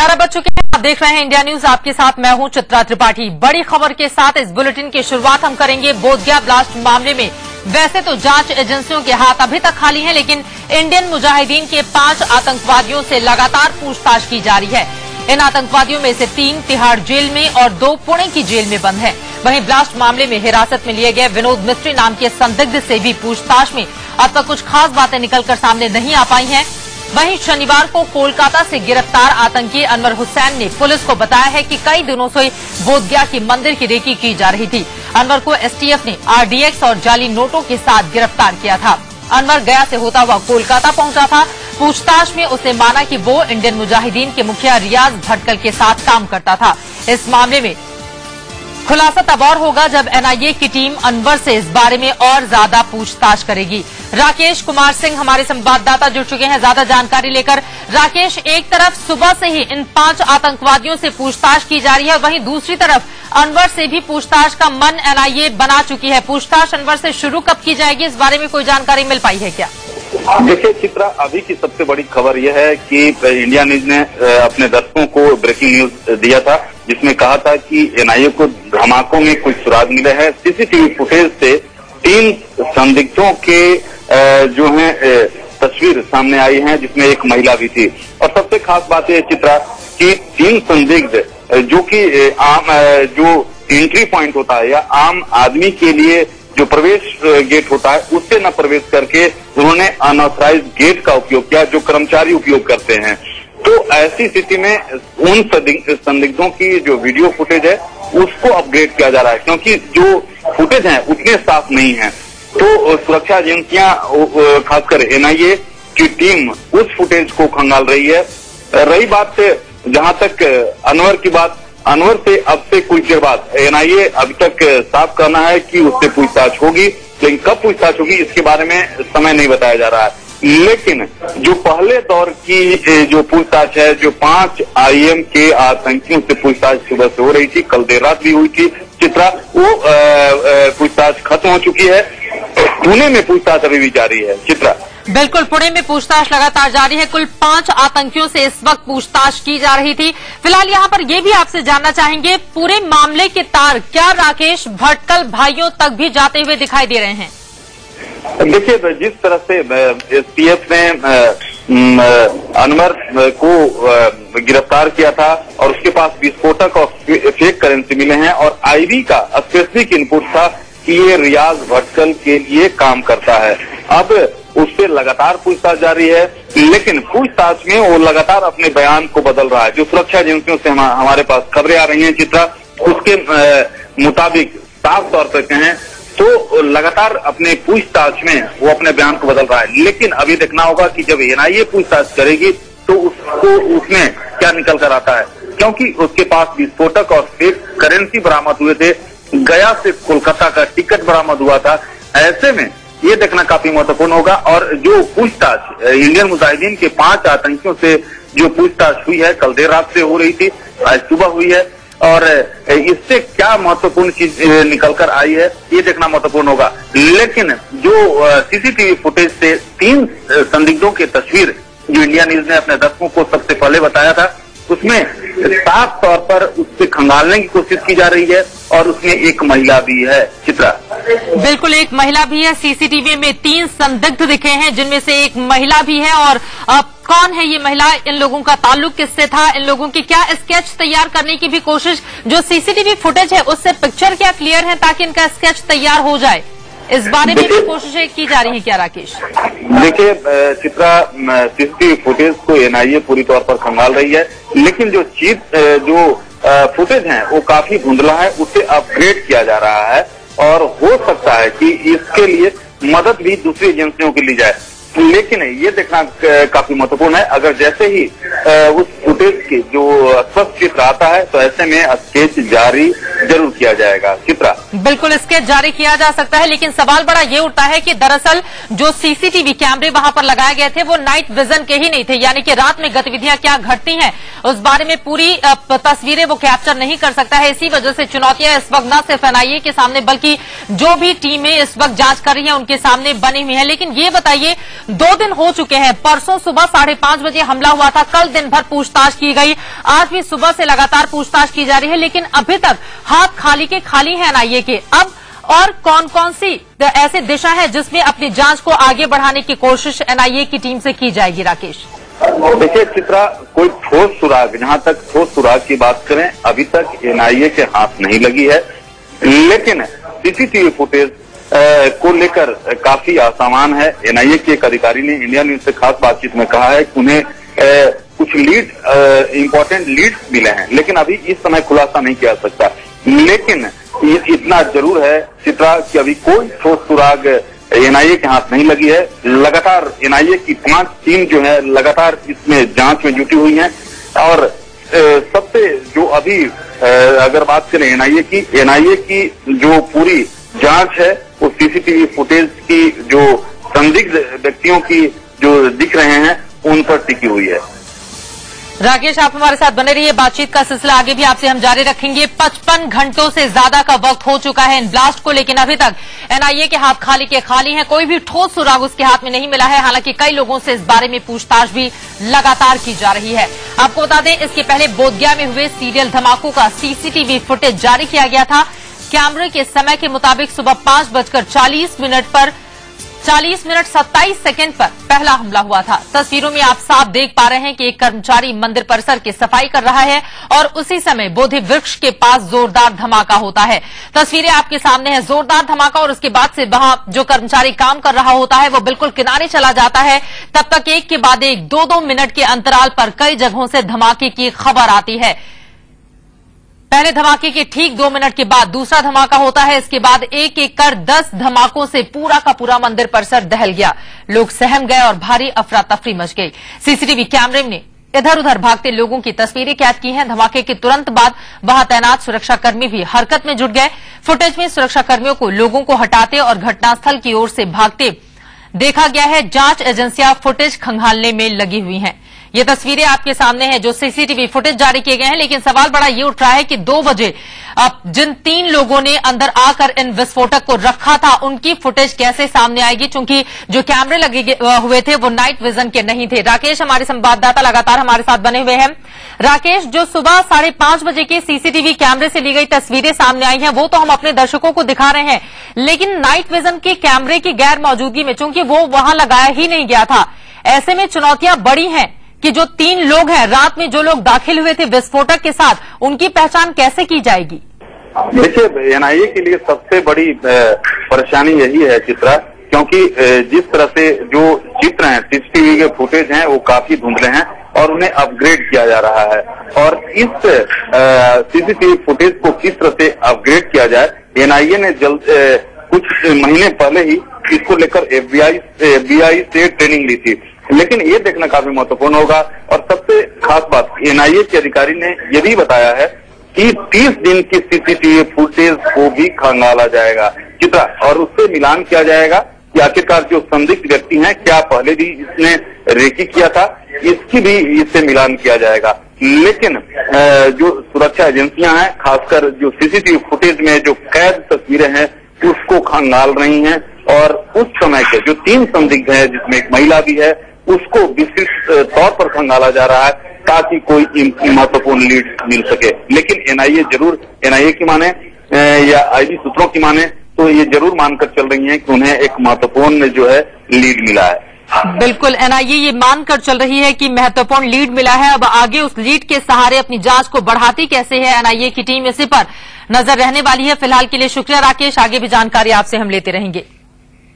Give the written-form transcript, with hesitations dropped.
11 बज चुके हैं। आप देख रहे हैं इंडिया न्यूज, आपके साथ मैं हूं चित्रा त्रिपाठी। बड़ी खबर के साथ इस बुलेटिन की शुरुआत हम करेंगे बोधगया ब्लास्ट मामले में। वैसे तो जांच एजेंसियों के हाथ अभी तक खाली हैं, लेकिन इंडियन मुजाहिदीन के 5 आतंकवादियों से लगातार पूछताछ की जा रही है। इन आतंकवादियों में से 3 तिहाड़ जेल में और 2 पुणे की जेल में बंद हैं। वहीं ब्लास्ट मामले में हिरासत में लिए गए विनोद मिस्त्री नाम के संदिग्ध से भी पूछताछ में अब तक कुछ खास बातें निकलकर सामने नहीं आ पाई हैं। वहीं शनिवार को कोलकाता से गिरफ्तार आतंकी अनवर हुसैन ने पुलिस को बताया है कि कई दिनों से बोधगया की मंदिर की रेकी की जा रही थी। अनवर को एसटीएफ ने आरडीएक्स और जाली नोटों के साथ गिरफ्तार किया था। अनवर गया से होता हुआ कोलकाता पहुंचा था। पूछताछ में उसने माना कि वो इंडियन मुजाहिदीन के मुखिया रियाज भटकल के साथ काम करता था। इस मामले में खुलासा तब और होगा जब एनआईए की टीम अनवर से इस बारे में और ज्यादा पूछताछ करेगी। राकेश कुमार सिंह हमारे संवाददाता जुड़ चुके हैं ज्यादा जानकारी लेकर। राकेश, एक तरफ सुबह से ही इन 5 आतंकवादियों से पूछताछ की जा रही है, वहीं दूसरी तरफ अनवर से भी पूछताछ का मन एनआईए बना चुकी है। पूछताछ अनवर से शुरू कब की जाएगी, इस बारे में कोई जानकारी मिल पाई है क्या? देखिए चित्रा, अभी की सबसे बड़ी खबर यह है कि इंडिया न्यूज ने अपने दर्शकों को ब्रेकिंग न्यूज दिया था, जिसमें कहा था कि एनआईए को धमाकों में कुछ सुराग मिले हैं। सीसीटीवी फुटेज से 3 संदिग्धों के जो है तस्वीर सामने आई है, जिसमें एक महिला भी थी। और सबसे खास बात यह चित्रा कि 3 संदिग्ध जो कि आम जो एंट्री पॉइंट होता है या आम आदमी के लिए जो प्रवेश गेट होता है उससे न प्रवेश करके उन्होंने अनऑथराइज्ड गेट का उपयोग किया, जो कर्मचारी उपयोग करते हैं। तो ऐसी स्थिति में उन संदिग्धों की जो वीडियो फुटेज है उसको अपग्रेड किया जा रहा है, क्योंकि जो फुटेज है उतने साफ नहीं है। तो सुरक्षा एजेंसियां खासकर एनआईए की टीम उस फुटेज को खंगाल रही है। रही बात जहां तक अनवर की बात, अनवर से अब से कुछ देर बाद एनआईए अभी तक साफ करना है कि उससे पूछताछ होगी, लेकिन कब पूछताछ होगी इसके बारे में समय नहीं बताया जा रहा है। लेकिन जो पहले दौर की जो पूछताछ है, जो 5 आईएम के आतंकियों से पूछताछ सुबह से हो रही थी, कल देर रात भी हुई थी चित्रा, वो पूछताछ खत्म हो चुकी है। पुणे में पूछताछ अभी भी जारी है चित्रा। बिल्कुल, पुणे में पूछताछ लगातार जारी है। कुल 5 आतंकियों से इस वक्त पूछताछ की जा रही थी। फिलहाल यहाँ पर ये भी आपसे जानना चाहेंगे, पूरे मामले के तार क्या राकेश भटकल भाइयों तक भी जाते हुए दिखाई दे रहे हैं? देखिए, जिस तरह से एसटीएफ ने अनवर को गिरफ्तार किया था और उसके पास विस्फोटक और फेक करेंसी मिले हैं, और आईबी का स्पेसिफिक इनपुट था कि ये रियाज भटकल के लिए काम करता है। अब उससे लगातार पूछताछ जारी है, लेकिन पूछताछ में वो लगातार अपने बयान को बदल रहा है। जो सुरक्षा एजेंसियों से हमारे पास खबरें आ रही हैं चित्रा, उसके मुताबिक साफ तौर पर कहें तो लगातार अपने पूछताछ में वो अपने बयान को बदल रहा है। लेकिन अभी देखना होगा कि जब एनआईए पूछताछ करेगी तो उसमें क्या निकल कर आता है, क्योंकि उसके पास विस्फोटक और फेक करेंसी बरामद हुए थे, गया से कोलकाता का टिकट बरामद हुआ था। ऐसे में ये देखना काफी महत्वपूर्ण होगा। और जो पूछताछ इंडियन मुजाहिदीन के 5 आतंकियों से जो पूछताछ हुई है, कल देर रात से हो रही थी, आज सुबह हुई है, और इससे क्या महत्वपूर्ण चीज निकल कर आई है ये देखना महत्वपूर्ण होगा। लेकिन जो सीसीटीवी फुटेज से 3 संदिग्धों की तस्वीर जो इंडिया न्यूज ने अपने दर्शकों को सबसे पहले बताया था, उसमें साफ तौर पर उससे खंगालने की कोशिश की जा रही है, और उसमें एक महिला भी है चित्रा। बिल्कुल, एक महिला भी है। सीसीटीवी में 3 संदिग्ध दिखे हैं, जिनमें से एक महिला भी है। और कौन है ये महिला, इन लोगों का ताल्लुक किससे था, इन लोगों की क्या स्केच तैयार करने की भी कोशिश, जो सीसीटीवी फुटेज है उससे पिक्चर क्या क्लियर है ताकि इनका स्केच तैयार हो जाए, इस बारे में भी कोशिशें की जा रही है क्या राकेश? देखिए चित्रा, सीसीटीवी फुटेज को एनआईए पूरी तौर पर खंगाल रही है, लेकिन जो फुटेज है वो काफी धुंधला है, उसे अपग्रेड किया जा रहा है, और हो सकता है कि इसके लिए मदद भी दूसरी एजेंसियों की ली जाए। लेकिन ये देखना काफी महत्वपूर्ण है, अगर जैसे ही उस फुटेज की जो स्पष्ट चित्र आता है तो ऐसे में स्केच जारी जरूर किया जाएगा चित्रा। बिल्कुल, स्केच जारी किया जा सकता है, लेकिन सवाल बड़ा ये उठता है कि दरअसल जो सीसीटीवी कैमरे वहां पर लगाए गए थे वो नाइट विजन के ही नहीं थे, यानी कि रात में गतिविधियां क्या घटती हैं उस बारे में पूरी तस्वीरें वो कैप्चर नहीं कर सकता है। इसी वजह से चुनौतियां इस वक्त न सिर्फ एनआईए के सामने बल्कि जो भी टीमें इस वक्त जांच कर रही हैं उनके सामने बनी हुई है। लेकिन ये बताइए, 2 दिन हो चुके हैं। परसों सुबह 5:30 बजे हमला हुआ था, कल दिन भर पूछताछ की गई, आज भी सुबह से लगातार पूछताछ की जा रही है, लेकिन अभी तक हाथ खाली के खाली है एनआईए के। अब और कौन कौन सी ऐसी दिशा है जिसमें अपनी जांच को आगे बढ़ाने की कोशिश एनआईए की टीम से की जाएगी? राकेश, देखिए चित्रा, कोई ठोस सुराग, जहां तक ठोस सुराग की बात करें, अभी तक एनआईए के हाथ नहीं लगी है। लेकिन सीसीटीवी फुटेज को लेकर काफी असामान है। एनआईए के एक अधिकारी ने इंडिया न्यूज से खास बातचीत में कहा है कि उन्हें कुछ इंपॉर्टेंट लीड्स मिले हैं, लेकिन अभी इस समय खुलासा नहीं किया जा सकता। लेकिन इतना जरूर है चित्रा कि अभी कोई ठोस सुराग एनआईए के हाथ नहीं लगी है। लगातार एनआईए की 5 टीम जो है लगातार इसमें जांच में जुटी हुई है। और सबसे जो अभी अगर बात करें एनआईए की जो पूरी जांच है वो सीसीटीवी फुटेज की जो संदिग्ध व्यक्तियों की जो दिख रहे हैं उन पर टिकी हुई है। राकेश, आप हमारे साथ बने रहिए, बातचीत का सिलसिला आगे भी आपसे हम जारी रखेंगे। 55 घंटों से ज्यादा का वक्त हो चुका है इन ब्लास्ट को, लेकिन अभी तक एनआईए के हाथ खाली के खाली हैं। कोई भी ठोस सुराग उसके हाथ में नहीं मिला है। हालांकि कई लोगों से इस बारे में पूछताछ भी लगातार की जा रही है। आपको बता दें, इसके पहले बोधगया में हुए सीरियल धमाकों का सीसीटीवी फुटेज जारी किया गया था। कैमरे के समय के मुताबिक सुबह 5:40 पर 40 मिनट 27 सेकंड पर पहला हमला हुआ था। तस्वीरों में आप साफ देख पा रहे हैं कि एक कर्मचारी मंदिर परिसर की सफाई कर रहा है और उसी समय बोधि वृक्ष के पास जोरदार धमाका होता है। तस्वीरें आपके सामने है, जोरदार धमाका, और उसके बाद से वहां जो कर्मचारी काम कर रहा होता है वो बिल्कुल किनारे चला जाता है। तब तक एक के बाद एक 2-2 मिनट के अंतराल पर कई जगहों से धमाके की खबर आती है। पहले धमाके के ठीक 2 मिनट के बाद दूसरा धमाका होता है। इसके बाद एक एक कर 10 धमाकों से पूरा का पूरा मंदिर परिसर दहल गया। लोग सहम गए और भारी अफरा तफरी मच गई। सीसीटीवी कैमरे ने इधर उधर भागते लोगों की तस्वीरें कैद की हैं। धमाके के तुरंत बाद वहां तैनात सुरक्षाकर्मी भी हरकत में जुट गए। फुटेज में सुरक्षाकर्मियों को लोगों को हटाते और घटनास्थल की ओर से भागते देखा गया है। जांच एजेंसियां फुटेज खंगालने में लगी हुई हैं। ये तस्वीरें आपके सामने हैं जो सीसीटीवी फुटेज जारी किए गए हैं। लेकिन सवाल बड़ा ये उठ रहा है कि 2 बजे जिन 3 लोगों ने अंदर आकर इन विस्फोटक को रखा था उनकी फुटेज कैसे सामने आएगी, चूंकि जो कैमरे लगे हुए थे वो नाइट विजन के नहीं थे। राकेश, हमारे संवाददाता लगातार हमारे साथ बने हुए हैं। राकेश, जो सुबह 5:30 बजे के सीसीटीवी कैमरे से ली गई तस्वीरें सामने आई हैं वो तो हम अपने दर्शकों को दिखा रहे हैं, लेकिन नाइट विजन के कैमरे की गैर मौजूदगी में चूंकि वो वहां लगाया ही नहीं गया था, ऐसे में चुनौतियां बड़ी हैं कि जो 3 लोग हैं, रात में जो लोग दाखिल हुए थे विस्फोटक के साथ, उनकी पहचान कैसे की जाएगी? देखिए, एनआईए के लिए सबसे बड़ी परेशानी यही है चित्रा, क्योंकि जिस तरह से जो चित्र हैं, सीसीटीवी के फुटेज हैं वो काफी धुंधले हैं और उन्हें अपग्रेड किया जा रहा है। और इस सीसीटीवी फुटेज को किस तरह से अपग्रेड किया जाए, एनआईए ने कुछ महीने पहले ही इसको लेकर एफबीआई से ट्रेनिंग ली थी। लेकिन ये देखना काफी महत्वपूर्ण होगा। और सबसे खास बात, एनआईए के अधिकारी ने यह भी बताया है कि 30 दिन की सीसीटीवी फुटेज को भी खंगाला जाएगा चित्रा, और उससे मिलान किया जाएगा कि आखिरकार जो संदिग्ध व्यक्ति हैं क्या पहले भी इसने रेकी किया था, इसकी भी इससे मिलान किया जाएगा। लेकिन जो सुरक्षा एजेंसियां हैं, खासकर जो सीसीटीवी फुटेज में जो कैद तस्वीरें हैं उसको खंगाल रही हैं, और उस समय के जो 3 संदिग्ध हैं जिसमें एक महिला भी है उसको विशिष्ट तौर पर खंगाला जा रहा है ताकि कोई महत्वपूर्ण लीड मिल सके। लेकिन एनआईए की माने या आईबी सूत्रों की माने तो ये जरूर मानकर चल रही हैं कि उन्हें एक महत्वपूर्ण जो है लीड मिला है। बिल्कुल, एनआईए ये मानकर चल रही है कि महत्वपूर्ण लीड मिला है। अब आगे उस लीड के सहारे अपनी जांच को बढ़ाती कैसे है एनआईए की टीम, इसी पर नजर रहने वाली है। फिलहाल के लिए शुक्रिया राकेश, आगे भी जानकारी आपसे हम लेते रहेंगे।